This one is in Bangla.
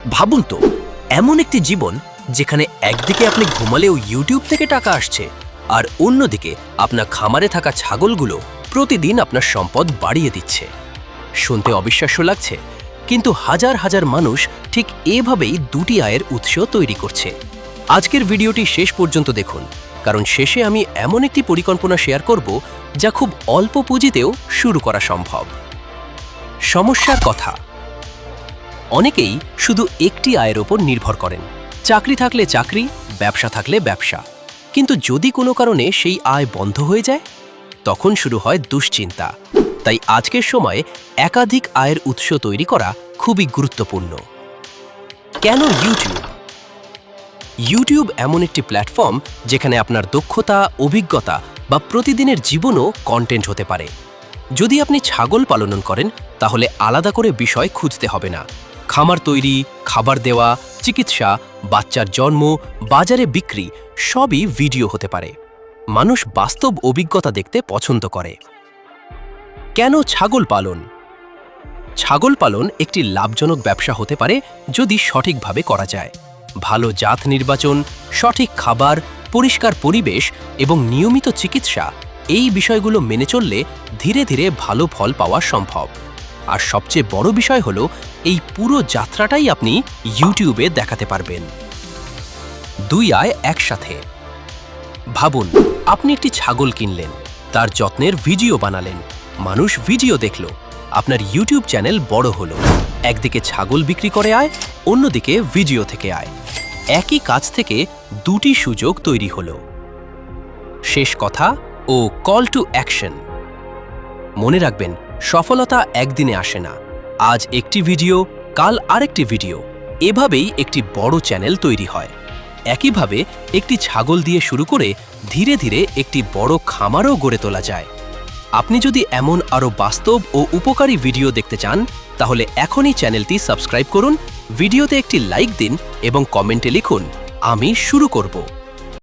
ভাবুন তো, এমন একটি জীবন যেখানে একদিকে আপনি ঘুমালেও ইউটিউব থেকে টাকা আসছে, আর অন্যদিকে আপনার খামারে থাকা ছাগলগুলো প্রতিদিন আপনার সম্পদ বাড়িয়ে দিচ্ছে। শুনতে অবিশ্বাস্য লাগছে, কিন্তু হাজার হাজার মানুষ ঠিক এভাবেই দুটি আয়ের উৎস তৈরি করছে। আজকের ভিডিওটি শেষ পর্যন্ত দেখুন, কারণ শেষে আমি এমন একটি পরিকল্পনা শেয়ার করব যা খুব অল্প পুঁজিতেও শুরু করা সম্ভব। সমস্যার কথা। অনেকেই শুধু একটি আয়ের ওপর নির্ভর করেন। চাকরি থাকলে চাকরি, ব্যবসা থাকলে ব্যবসা। কিন্তু যদি কোনো কারণে সেই আয় বন্ধ হয়ে যায়, তখন শুরু হয় দুশ্চিন্তা। তাই আজকের সময়ে একাধিক আয়ের উৎস তৈরি করা খুবই গুরুত্বপূর্ণ। কেন ইউটিউব? ইউটিউব এমন একটি প্ল্যাটফর্ম যেখানে আপনার দক্ষতা, অভিজ্ঞতা বা প্রতিদিনের জীবনও কন্টেন্ট হতে পারে। যদি আপনি ছাগল পালন করেন, তাহলে আলাদা করে বিষয় খুঁজতে হবে না। খামার তৈরি, খাবার দেওয়া, চিকিৎসা, বাচ্চার জন্ম, বাজারে বিক্রি সবই ভিডিও হতে পারে। মানুষ বাস্তব অভিজ্ঞতা দেখতে পছন্দ করে। কেন ছাগল পালন? ছাগল পালন একটি লাভজনক ব্যবসা হতে পারে যদি সঠিকভাবে করা যায়। ভালো জাত নির্বাচন, সঠিক খাবার, পরিষ্কার পরিবেশ এবং নিয়মিত চিকিৎসা, এই বিষয়গুলো মেনে চললে ধীরে ধীরে ভালো ফল পাওয়া সম্ভব। আর সবচেয়ে বড় বিষয় হলো, এই পুরো যাত্রাটাই আপনি ইউটিউবে দেখাতে পারবেন। দুই আয় একসাথে। ভাবুন, আপনি একটি ছাগল কিনলেন, তার যত্নের ভিডিও বানালেন, মানুষ ভিডিও দেখল, আপনার ইউটিউব চ্যানেল বড় হলো। একদিকে ছাগল বিক্রি করে আয়, অন্যদিকে ভিডিও থেকে আয়। একই কাজ থেকে দুটি সুযোগ তৈরি হলো। শেষ কথা ও কল টু অ্যাকশন। মনে রাখবেন, সফলতা একদিনে আসে না। আজ একটি ভিডিও, কাল আরেকটি ভিডিও, এভাবেই একটি বড় চ্যানেল তৈরি হয়। একইভাবে একটি ছাগল দিয়ে শুরু করে ধীরে ধীরে একটি বড় খামারও গড়ে তোলা যায়। আপনি যদি এমন আরও বাস্তব ও উপকারী ভিডিও দেখতে চান, তাহলে এখনই চ্যানেলটি সাবস্ক্রাইব করুন, ভিডিওতে একটি লাইক দিন এবং কমেন্টে লিখুন, আমি শুরু করব।